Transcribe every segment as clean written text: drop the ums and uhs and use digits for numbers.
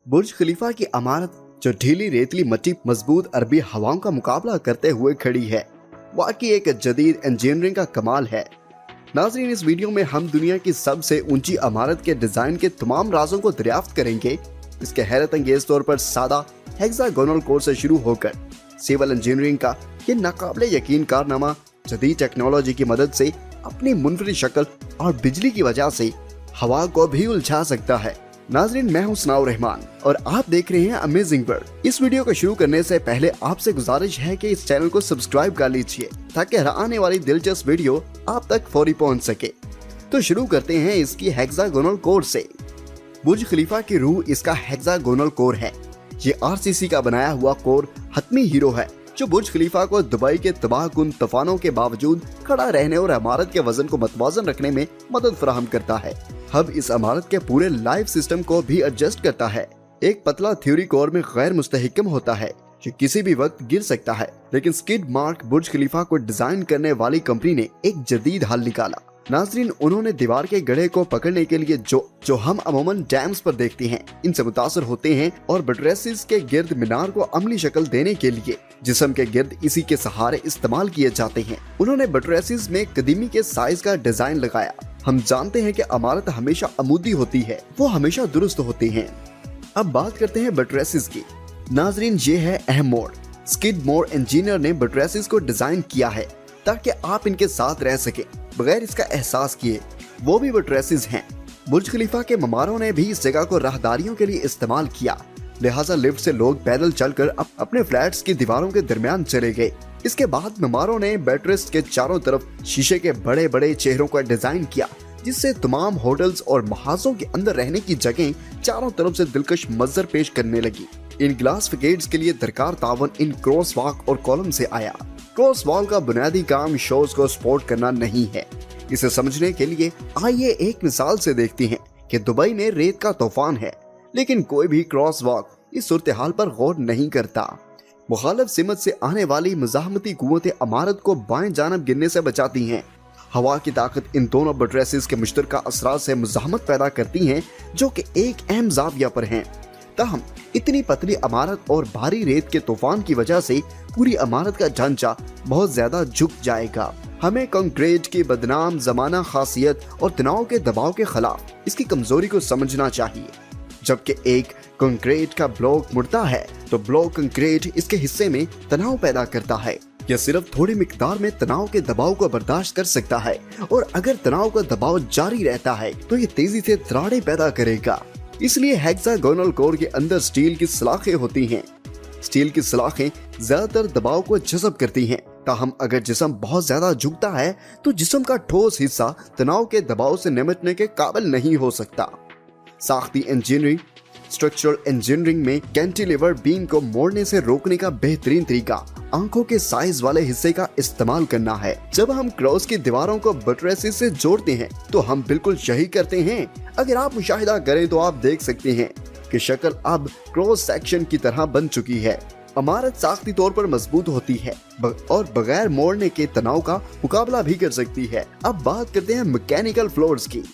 बुर्ज खलीफा की इमारत जो ढीली रेतली मिट्टी मजबूत अरबी हवाओं का मुकाबला करते हुए खड़ी है, वाकई एक जदीद इंजीनियरिंग का कमाल है। नाज़रीन, इस वीडियो में हम दुनिया की सबसे ऊंची इमारत के डिजाइन के तमाम राजों को दरियाफ्त करेंगे। इसके हैरत अंगेज तौर पर सादा हेक्सागोनल कोर से शुरू होकर सिविल इंजीनियरिंग का ये नाकाबिले यकीन कारनामा जदीद टेक्नोलॉजी की मदद से अपनी मुनफरिद शक्ल और बिजली की वजह से हवा को भी उलझा सकता है। नाज़रीन, मैं हूं सनाउर रहमान और आप देख रहे हैं अमेजिंग वर्ल्ड। इस वीडियो को शुरू करने से पहले आपसे गुजारिश है कि इस चैनल को सब्सक्राइब कर लीजिए ताकि हर आने वाली दिलचस्प वीडियो आप तक फौरी पहुंच सके। तो शुरू करते हैं इसकी हेक्सागोनल कोर से। बुर्ज खलीफा की रूह इसका हेक्सागोनल कोर है। ये आरसीसी का बनाया हुआ कोर हतमी हीरो है जो बुर्ज खलीफा को दुबई के तबाहकुन तूफानों के बावजूद खड़ा रहने और इमारत के वजन को मतवाजन रखने में मदद फराहम करता है। हब इस इमारत के पूरे लाइफ सिस्टम को भी एडजस्ट करता है। एक पतला थ्योरी कोर में गैर मुस्तहकम होता है जो किसी भी वक्त गिर सकता है, लेकिन स्किड मार्क बुर्ज खलीफा को डिजाइन करने वाली कंपनी ने एक जदीद हल निकाला। नाज़रीन, उन्होंने दीवार के गड्ढे को पकड़ने के लिए जो हम अमूमन डैम्स पर देखते हैं, इनसे मुतासर होते हैं और बटरेसिस के गिर्द मीनार को अमली शक्ल देने के लिए जिस्म के गिर्द इसी के सहारे इस्तेमाल किए जाते हैं। उन्होंने बटरेसिस में कदीमी के साइज का डिजाइन लगाया। हम जानते हैं कि इमारत हमेशा अमूदी होती है, वो हमेशा दुरुस्त होती हैं। अब बात करते हैं बटरेसिस की। नाज़रीन, ये है अहम मोड़। स्किड मोर इंजीनियर ने बटरेसिस को डिजाइन किया है ताकि आप इनके साथ रह सके बगैर इसका एहसास किए। वो भी बटरेसिस हैं। बुर्ज खलीफा के ममारों ने भी इस जगह को राहदारियों के लिए इस्तेमाल किया, लिहाजा लिफ्ट से लोग पैदल चलकर अपने फ्लैट्स की दीवारों के दरमियान चले गए। इसके बाद ममारों ने बटरेस के चारों तरफ शीशे के बड़े बड़े चेहरों का डिजाइन किया, जिससे तमाम होटल्स और महाजों के अंदर रहने की जगह चारों तरफ से दिलकश मंजर पेश करने लगी। इन ग्लास फैकेट्स के लिए दरकार तावन इन क्रॉस वॉक और कॉलम से आया। क्रॉस वॉल का बुनियादी काम शोज को सपोर्ट करना नहीं है। इसे समझने के लिए आइए एक मिसाल से देखते हैं कि दुबई में रेत का तूफान है, लेकिन कोई भी क्रॉस वॉक इस सूरत हाल पर गौर नहीं करता। मुखालिफ सिमत से आने वाली मुजाहमती कुव्वतें इमारत को बाएं जानब गिरने से बचाती हैं। हवा की ताकत इन दोनों बटरेसिस के मुश्तरका असरात से मुजाहमत पैदा करती हैं, जो कि एक अहम जाविया पर हैं। ताहम इतनी पतली इमारत और भारी रेत के तूफान की वजह से पूरी इमारत का ढांचा बहुत ज्यादा झुक जाएगा। हमें कंक्रीट की बदनाम जमाना खासियत और तनाव के दबाव के खिलाफ इसकी कमजोरी को समझना चाहिए। जबकि एक कंक्रीट का ब्लॉक मुड़ता है तो ब्लॉक कंक्रीट इसके हिस्से में तनाव पैदा करता है। यह सिर्फ थोड़ी मिकदार में तनाव के दबाव को बर्दाश्त कर सकता है, और अगर तनाव का दबाव जारी रहता है तो ये तेजी से दरारें पैदा करेगा। इसलिए हेक्सागोनल कोर के अंदर स्टील की सलाखें होती हैं। स्टील की सलाखें ज्यादातर दबाव को जज़ब करती हैं। ताहम अगर जिस्म बहुत ज्यादा झुकता है तो जिस्म का ठोस हिस्सा तनाव के दबाव से निपटने के काबिल नहीं हो सकता। साख्ती इंजीनियरिंग, स्ट्रक्चरल इंजीनियरिंग में कैंटिलीवर बीम को मोड़ने से रोकने का बेहतरीन तरीका आंखों के साइज वाले हिस्से का इस्तेमाल करना है। जब हम क्रॉस की दीवारों को बटरेसिस से जोड़ते हैं तो हम बिल्कुल यही करते हैं। अगर आप मुशाहिदा करें तो आप देख सकते हैं कि शक्ल अब क्रॉस सेक्शन की तरह बन चुकी है। इमारत साख्ती तौर पर मजबूत होती है और बगैर मोड़ने के तनाव का मुकाबला भी कर सकती है। अब बात करते हैं मैकेनिकल फ्लोर्स की।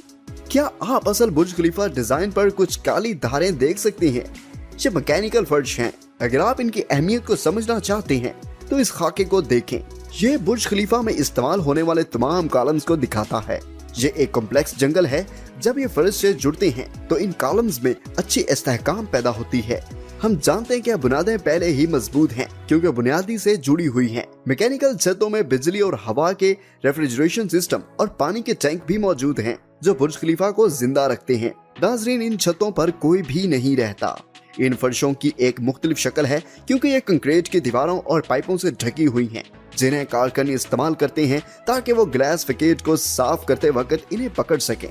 क्या आप असल बुर्ज खलीफा डिजाइन पर कुछ काली धारें देख सकते हैं? ये मैकेनिकल फर्श हैं। अगर आप इनकी अहमियत को समझना चाहते हैं तो इस खाके को देखें। ये बुर्ज खलीफा में इस्तेमाल होने वाले तमाम कॉलम्स को दिखाता है। ये एक कॉम्प्लेक्स जंगल है। जब ये फर्श से जुड़ते हैं तो इन कॉलम्स में अच्छी इस्तेहकाम पैदा होती है। हम जानते हैं कि बुनियादें पहले ही मजबूत हैं क्योंकि बुनियादी से जुड़ी हुई हैं। मैकेनिकल छतों में बिजली और हवा के रेफ्रिजरेशन सिस्टम और पानी के टैंक भी मौजूद हैं जो बुर्ज खलीफा को जिंदा रखते हैं। नाज़रीन, इन छतों पर कोई भी नहीं रहता। इन फर्शों की एक मुख्तलिफ शक्ल है क्योंकि ये कंक्रीट की दीवारों और पाइपों से ढकी हुई हैं, जिन्हें कारकन इस्तेमाल करते हैं ताकि वो ग्लास फैकेट को साफ करते वक्त इन्हें पकड़ सकें।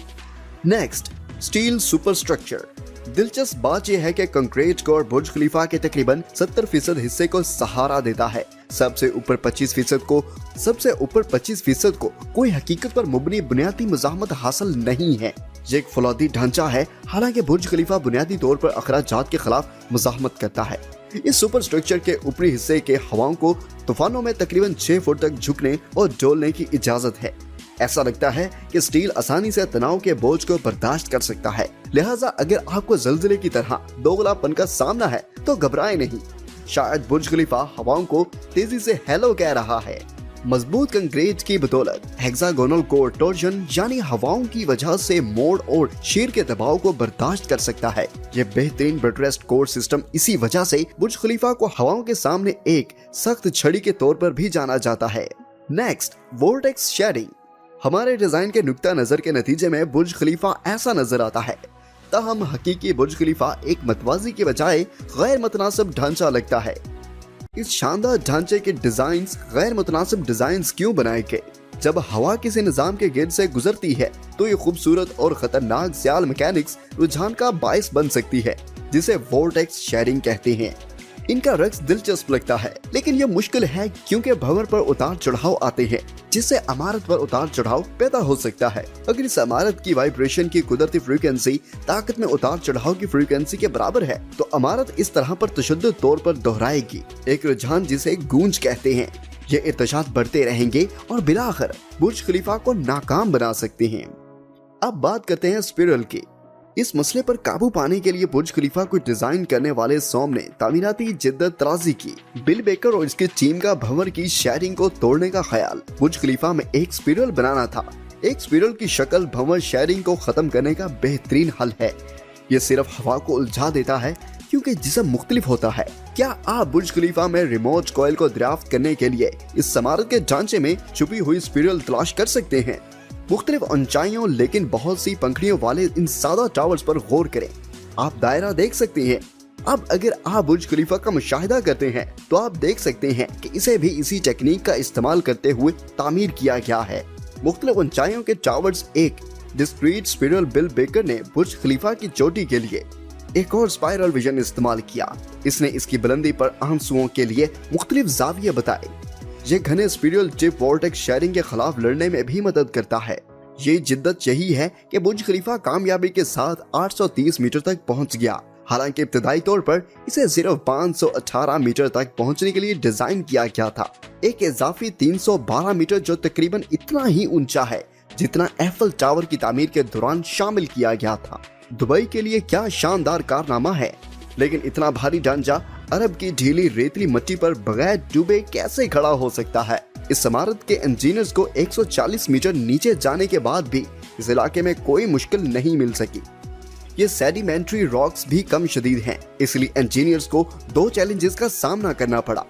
Next, steel superstructure. दिलचस्प बात यह है कि कंक्रीट कोर बुर्ज खलीफा के तकरीबन 70% हिस्से को सहारा देता है। सबसे ऊपर 25% को कोई हकीकत पर मुबनी बुनियादी मज़ाहमत हासिल नहीं है। ये एक फौलादी ढांचा है। हालांकि बुर्ज खलीफा बुनियादी तौर पर अखराजात के खिलाफ मज़ाहमत करता है। इस सुपर स्ट्रक्चर के ऊपरी हिस्से के हवाओं को तूफानों में तकरीबन 6 फुट तक झुकने और डोलने की इजाजत है। ऐसा लगता है कि स्टील आसानी से तनाव के बोझ को बर्दाश्त कर सकता है। लिहाजा अगर आपको जल्जले की तरह दोगलापन का सामना है तो घबराएं नहीं। शायद बुर्ज खलीफा हवाओं को तेजी से हेलो कह रहा है। मजबूत कंक्रीट की बदौलत हेक्सागोनल कोर टॉर्जन यानी हवाओं की वजह से मोड़ और शीर के दबाव को बर्दाश्त कर सकता है। ये बेहतरीन बटरेस्ट कोर सिस्टम इसी वजह से बुर्ज खलीफा को हवाओं के सामने एक सख्त छड़ी के तौर पर भी जाना जाता है। Next, vortex shedding. हमारे डिजाइन के नुक्ता नजर के नतीजे में बुर्ज खलीफा ऐसा नजर आता है। ताहम हकीकी बुर्ज खलीफा एक मतवाजी के बजाय गैर मुतनासिब ढांचा लगता है। इस शानदार ढांचे के डिजाइन्स गैर मुतनासिब डिजाइन्स क्यों बनाए गए? जब हवा किसी निजाम के गिर्द से गुजरती है तो ये खूबसूरत और खतरनाक ज़्याल मैकेनिक्स रुझान का बायस बन सकती है, जिसे वोर्टेक्स शेयरिंग कहते हैं। इनका रक्स दिलचस्प लगता है, लेकिन यह मुश्किल है क्योंकि भंवर पर उतार चढ़ाव आते हैं, जिससे इमारत पर उतार चढ़ाव पैदा हो सकता है। अगर इस इमारत की वाइब्रेशन की कुदरती फ्रीक्वेंसी ताकत में उतार चढ़ाव की फ्रीक्वेंसी के बराबर है तो इमारत इस तरह पर तशद्दुद तौर पर दोहराएगी, एक रुझान जिसे गूंज कहते हैं। ये इर्तिशात बढ़ते रहेंगे और बिलाखिर बुर्ज खलीफा को नाकाम बना सकते हैं। अब बात करते हैं स्पिरल की। इस मसले पर काबू पाने के लिए बुर्ज खलीफा को डिजाइन करने वाले सौम ने तामीराती जिद्दत तराजी की। बिल बेकर और इसकी टीम का भंवर की शेयरिंग को तोड़ने का ख्याल बुर्ज खलीफा में एक स्पिरल बनाना था। एक स्पिरल की शक्ल भंवर शेयरिंग को खत्म करने का बेहतरीन हल है। ये सिर्फ हवा को उलझा देता है क्योंकि जिस्म मुख्तलिफ होता है। क्या आप बुर्ज खलीफा में रिमोट कॉइल को दरियाफ्त करने के लिए इस इमारत के ढांचे में छुपी हुई स्पिरल तलाश कर सकते हैं? मुख्तलिफ ऊंचाइयों लेकिन बहुत सी पंखड़ियों वाले इन सादा टावर्स पर गौर करें। आप दायरा देख सकते हैं। अब अगर आप बुर्ज खलीफा का मुशाहिदा करते हैं तो आप देख सकते हैं कि इसे भी इसी टेक्निक का इस्तेमाल करते हुए तामीर किया गया है। मुख्तलिफ ऊंचाइयों के टावर्स एक डिस्क्रीट स्पिरल। बिल बेकर ने बुर्ज खलीफा की चोटी के लिए एक और स्पाइरल विजन इस्तेमाल किया। इसने इसकी बुलंदी पर आंसुओं के लिए मुख्तलिफ जाविये बताए। ये घने स्पिरल टिप वोर्टेक्स शेयरिंग के खिलाफ लड़ने में भी मदद करता है। ये जिद्दत यही है कि बुर्ज खलीफा कामयाबी के साथ 830 मीटर तक पहुंच गया। हालांकि इब्तदाई तौर पर इसे सिर्फ 518 मीटर तक पहुंचने के लिए डिजाइन किया गया था। एक इजाफी 312 मीटर जो तकरीबन इतना ही ऊंचा है जितना एफल टावर की तामीर के दौरान शामिल किया गया था। दुबई के लिए क्या शानदार कारनामा है, लेकिन इतना भारी ढांचा अरब की ढीली रेतली मिट्टी पर बगैर डूबे कैसे खड़ा हो सकता है? इस इमारत के इंजीनियर्स को 140 मीटर नीचे जाने के बाद भी इस इलाके में कोई मुश्किल नहीं मिल सकी। ये सेडिमेंट्री रॉक्स भी कम शदीद हैं, इसलिए इंजीनियर्स को दो चैलेंजेस का सामना करना पड़ा।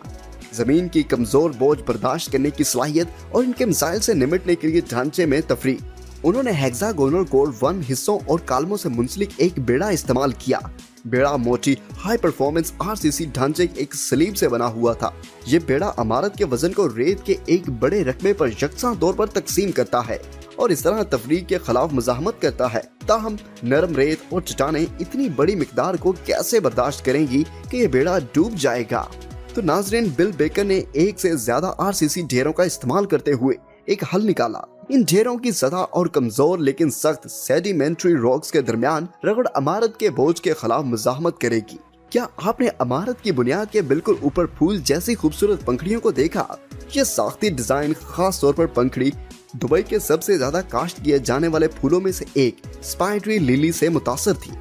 जमीन की कमजोर बोझ बर्दाश्त करने की सलाहियत और इनके मिसाइल से निपटने के लिए ढांचे में तफरी। उन्होंने हेक्सागोनल कोर 1 हिस्सों और कालमों से मुंसलिक एक बेड़ा इस्तेमाल किया। बेड़ा मोटी हाई परफॉर्मेंस आरसीसी ढांचे एक सलीब से बना हुआ था। ये बेड़ा इमारत के वजन को रेत के एक बड़े रकबे पर यकसा तौर पर तकसीम करता है और इस तरह तफरीक के खिलाफ मुजाहमत करता है। ताहम नरम रेत और चट्टानें इतनी बड़ी मिकदार को कैसे बर्दाश्त करेंगी कि ये बेड़ा डूब जाएगा? तो नाजरीन, बिल बेकर ने एक से ज्यादा आरसीसी ढेरों का इस्तेमाल करते हुए एक हल निकाला। इन ढेरों की सतह और कमजोर लेकिन सख्त सेडिमेंट्री रॉक्स के दरमियान रगड़ इमारत के बोझ के खिलाफ मुजाहमत करेगी। क्या आपने इमारत की बुनियाद के बिल्कुल ऊपर फूल जैसी खूबसूरत पंखड़ियों को देखा? ये साख्ती डिजाइन, खास तौर पर पंखड़ी, दुबई के सबसे ज्यादा काश्त किए जाने वाले फूलों में से एक स्पाइडरी लिली से मुतासर थी।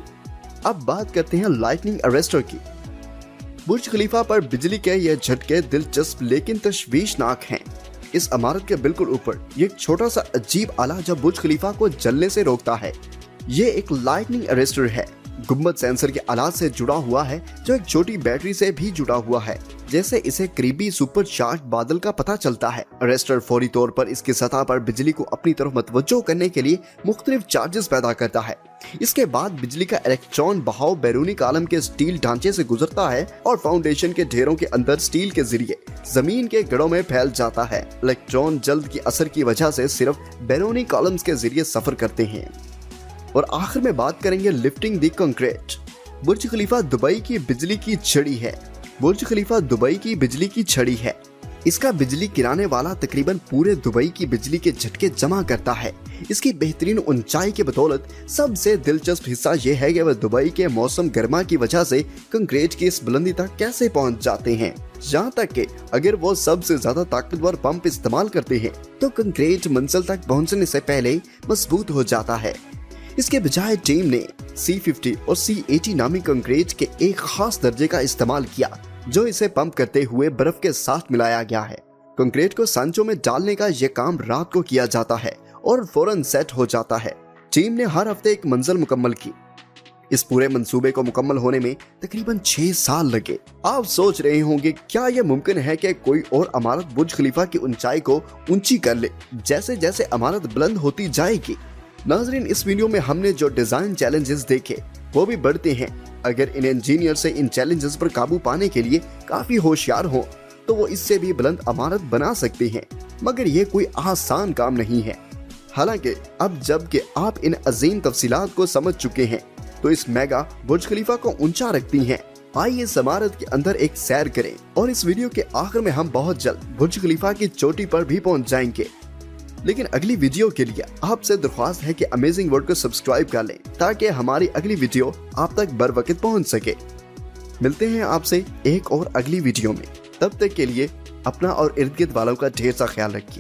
अब बात करते हैं लाइटनिंग अरेस्टर की। बुर्ज खलीफा पर बिजली के ये झटके दिलचस्प लेकिन तशवीशनाक हैं। इस इमारत के बिल्कुल ऊपर ये एक छोटा सा अजीब आला जो बुर्ज खलीफा को जलने से रोकता है। ये एक लाइटनिंग अरेस्टर है। गुंबद सेंसर के आलात से जुड़ा हुआ है जो एक छोटी बैटरी से भी जुड़ा हुआ है, जैसे इसे करीबी सुपर चार्ज बादल का पता चलता है। अरेस्टर फौरी तौर पर इसकी सतह पर बिजली को अपनी तरफ मतवज्जो करने के लिए मुख्तलिफ चार्जेस पैदा करता है। इसके बाद बिजली का इलेक्ट्रॉन बहाव बैरूनी कालम के स्टील ढांचे से गुजरता है और फाउंडेशन के ढेरों के अंदर स्टील के जरिए जमीन के गड़ों में फैल जाता है। इलेक्ट्रॉन जल्द की असर की वजह से सिर्फ बैरूनी कॉलम्स के जरिए सफर करते हैं। और आखिर में बात करेंगे lifting the concrete. Burj Khalifa Dubai की बिजली की छड़ी है। बुर्ज खलीफा दुबई की बिजली की छड़ी है। इसका बिजली गिराने वाला तकरीबन पूरे दुबई की बिजली के झटके जमा करता है। इसकी बेहतरीन ऊंचाई की बदौलत सबसे दिलचस्प हिस्सा यह है कि वह दुबई के मौसम गर्मा की वजह से कंक्रीट की इस बुलंदी तक कैसे पहुंच जाते हैं। यहाँ तक कि अगर वो सबसे ज्यादा ताकतवर पंप इस्तेमाल करते हैं तो कंक्रीट मंजिल तक पहुंचने से पहले मजबूत हो जाता है। इसके बजाय टीम ने C50 और C80 नामी कंक्रीट के एक खास दर्जे का इस्तेमाल किया, जो इसे पंप करते हुए बर्फ के साथ मिलाया गया है। कंक्रीट को सांचों में डालने का यह काम रात को किया जाता है और फौरन सेट हो जाता है। टीम ने हर हफ्ते एक मंजिल मुकम्मल की। इस पूरे मंसूबे को मुकम्मल होने में तकरीबन 6 साल लगे। आप सोच रहे होंगे क्या यह मुमकिन है कि कोई और इमारत बुर्ज खलीफा की ऊंचाई को ऊंची कर ले जैसे जैसे इमारत बुलंद होती जाएगी। नाजरीन, इस वीडियो में हमने जो डिजाइन चैलेंजेस देखे वो भी बढ़ते हैं। अगर इन इंजीनियर से इन चैलेंजेस पर काबू पाने के लिए काफी होशियार हो तो वो इससे भी बुलंद इमारत बना सकते हैं, मगर ये कोई आसान काम नहीं है। हालांकि अब जबकि आप इन अजीम तफसीलात को समझ चुके हैं तो इस मेगा बुर्ज खलीफा को ऊंचा रखती हैं। आइए इस इमारत के अंदर एक सैर करें और इस वीडियो के आखिर में हम बहुत जल्द बुर्ज खलीफा की चोटी पर भी पहुंच जाएंगे। लेकिन अगली वीडियो के लिए आपसे दरख्वास्त है कि अमेजिंग वर्ल्ड को सब्सक्राइब कर लें ताकि हमारी अगली वीडियो आप तक बर वक्त पहुंच सके। मिलते हैं आपसे एक और अगली वीडियो में। तब तक के लिए अपना और इर्द गिर्द वालों का ढेर सा ख्याल रखिए।